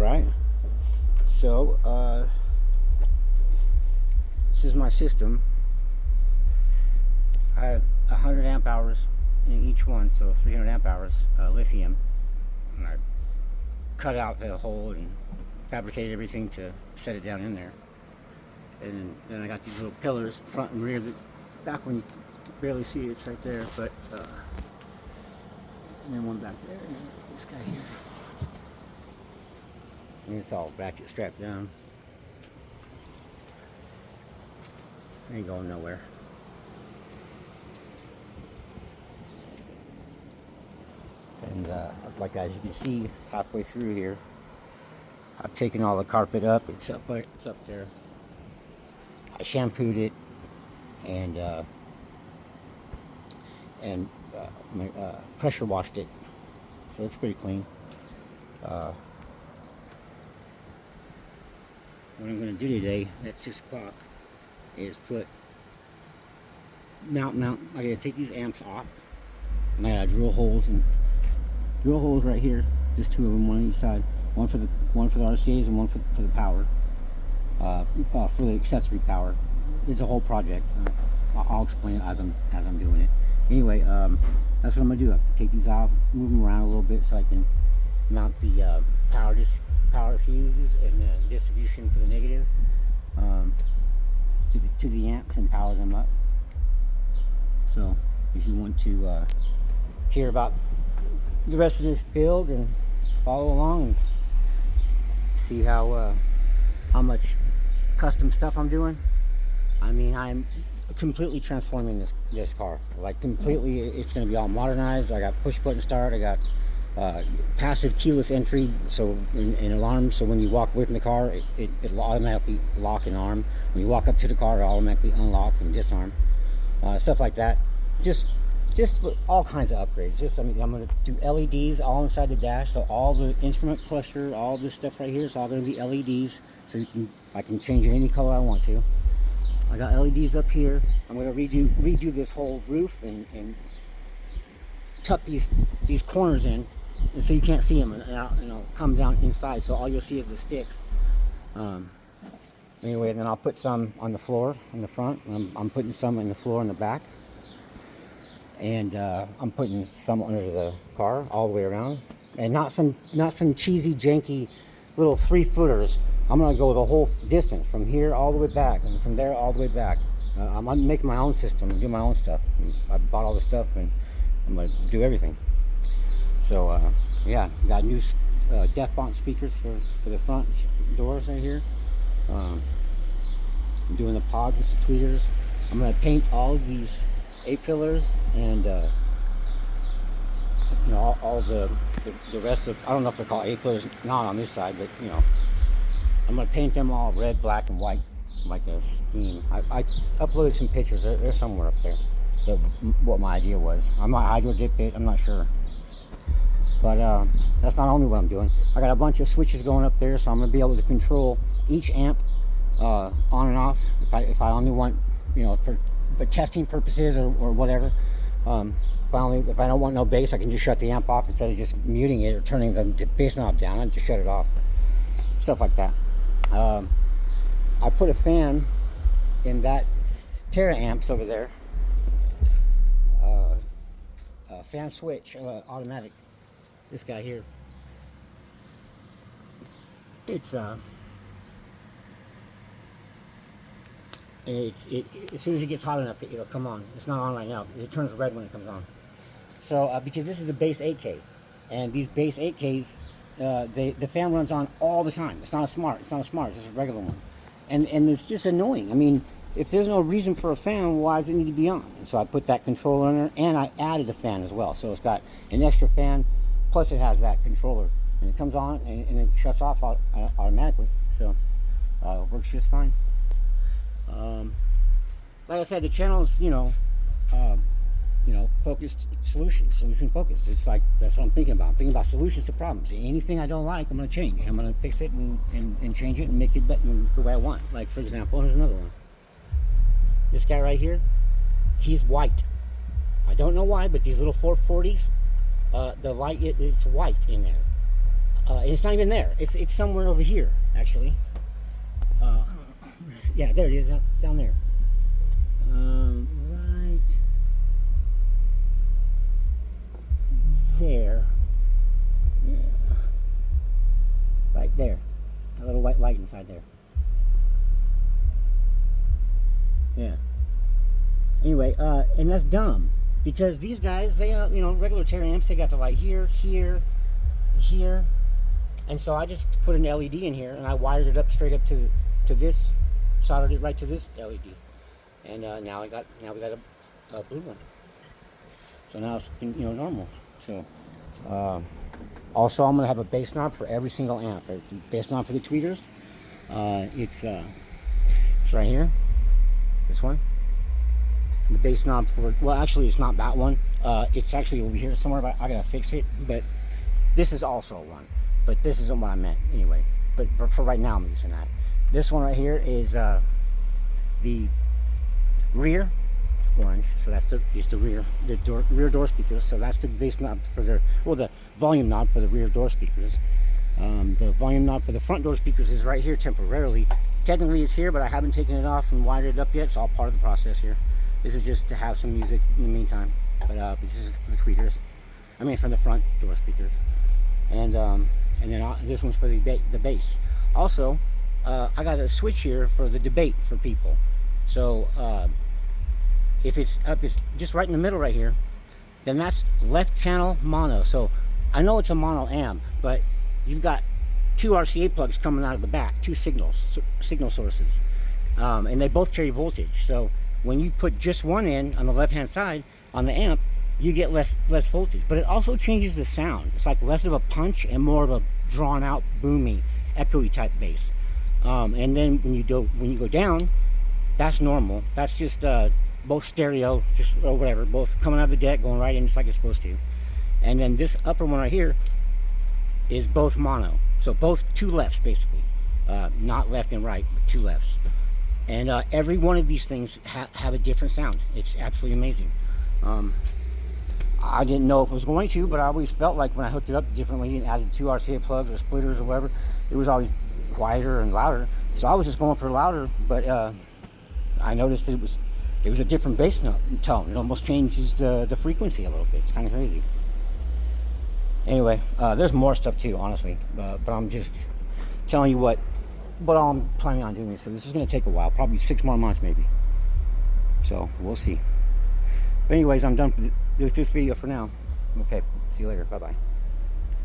Alright, so this is my system. I have 100 amp hours in each one, so 300 amp hours lithium. And I cut out the hole and fabricated everything to set it down in there. And then I got these little pillars, front and rear. The back one you can barely see it, it's right there. But and then one back there, and this guy here. And it's all ratchet strapped down. Ain't going nowhere. And like as you can see, halfway through here, I've taken all the carpet up. It's up there. I shampooed it and pressure washed it, so it's pretty clean. What I'm going to do today at 6 o'clock is mount. I gotta take these amps off, and I gotta drill holes right here. Just 2 of them, one on each side. One for the RCA's and one for the power. For the accessory power. It's a whole project. I'll explain it as I'm doing it. Anyway, that's what I'm gonna do. I have to take these off, move them around a little bit so I can mount the power fuses and the distribution for the negative to the amps and power them up. So if you want to hear about the rest of this build and follow along and see how much custom stuff I'm doing, I mean, I'm completely transforming this car. Like completely, it's going to be all modernized. I got push button start. I got passive keyless entry, so an alarm. So when you walk away from the car, it automatically lock and arm. When you walk up to the car, it automatically unlock and disarm. Stuff like that. Just all kinds of upgrades. I'm going to do LEDs all inside the dash. So all the instrument cluster, all this stuff right here, is all going to be LEDs. So I can change it any color I want to. I got LEDs up here. I'm going to redo this whole roof and tuck these corners in, and so you can't see them, and I'll come down inside, so all you'll see is the sticks. Anyway, then I'll put some on the floor in the front. I'm putting some on the floor in the back, and I'm putting some under the car all the way around, and not some cheesy janky little 3-footers. I'm gonna go the whole distance from here all the way back, and from there all the way back. I'm making my own system and do my own stuff. I bought all the stuff, and I'm gonna do everything. So yeah, got new deaf bond speakers for the front doors right here. I'm doing the pods with the tweeters. I'm gonna paint all of these A-pillars and all the rest of, I don't know if they're called A-pillars, not on this side, but I'm going to paint them all red, black, and white, like a scheme. I uploaded some pictures. They're somewhere up there. What my idea was. I might hydro dip it. I'm not sure. But that's not only what I'm doing. I got a bunch of switches going up there, so I'm going to be able to control each amp on and off. If I only want, for testing purposes or whatever. If I don't want no bass, I can just shut the amp off instead of just muting it or turning the bass knob down. I just shut it off. Stuff like that. I put a fan in that Terra amps over there. Fan switch, automatic. This guy here. It's as soon as it gets hot enough, it'll come on. It's not on right now. It turns red when it comes on. So because this is a base 8K, and these base 8Ks. The fan runs on all the time. It's not a smart. It's just a regular one, and it's just annoying. I mean, if there's no reason for a fan, why does it need to be on? And so I put that controller in there, and I added a fan as well. So it's got an extra fan, plus it has that controller, and it comes on and it shuts off automatically. So it works just fine. Like I said, the channel's focused solution focused. It's like, that's what I'm thinking about. I'm thinking about solutions to problems. Anything I don't like, I'm going to change. I'm going to fix it and change it and make it better the way I want. Like, for example, here's another one. This guy right here, he's white. I don't know why, but these little 440s, the light, it's white in there. And it's not even there. It's somewhere over here, actually. Yeah, there it is, down there. Right there. Yeah. Right there. A little white light inside there. Yeah. Anyway, and that's dumb because these guys, they regular Terry amps, they got the light here, here, here, and so I just put an LED in here and I wired it up straight up to this, soldered it right to this LED, and now we got a blue one. So now it's normal. So also I'm gonna have a bass knob for every single amp. A bass knob for the tweeters. It's right here. This one. The bass knob for, well, actually it's not that one. It's actually over here somewhere, but I gotta fix it. But this is also one. But this isn't what I meant anyway. But for right now I'm using that. This one right here is the rear orange. So that's the rear door speakers. So that's the bass knob for the volume knob for the rear door speakers. The volume knob for the front door speakers is right here temporarily. Technically it's here, but I haven't taken it off and wired it up yet. It's all part of the process here. This is just to have some music in the meantime. But this is for the tweeters. I mean, from the front door speakers. And then this one's for the bass. Also, I got a switch here for the debate for people. So if it's up, it's just right in the middle right here. Then that's left channel mono. So I know it's a mono amp, but you've got 2 RCA plugs coming out of the back, 2 signal sources, and they both carry voltage. So when you put just one in on the left hand side on the amp, you get less voltage, but it also changes the sound. It's like less of a punch and more of a drawn out, boomy, echoey type bass. And then when you go down, that's normal. That's just both stereo, or whatever, both coming out of the deck, going right in just like it's supposed to. And then this upper one right here is both mono. So both 2 lefts basically, not left and right, but 2 lefts. And every one of these things have a different sound. It's absolutely amazing. I didn't know if it was going to, but I always felt like when I hooked it up differently and added 2 RCA plugs or splitters or whatever, it was always quieter and louder. So I was just going for louder, but I noticed that it was a different bass tone. It almost changes the frequency a little bit. It's kind of crazy. Anyway, there's more stuff too, honestly, but I'm just telling you what I'm planning on doing. So this is going to take a while, probably 6 more months maybe. So we'll see. But anyways, I'm done with this video for now. Okay, see you later. Bye-bye.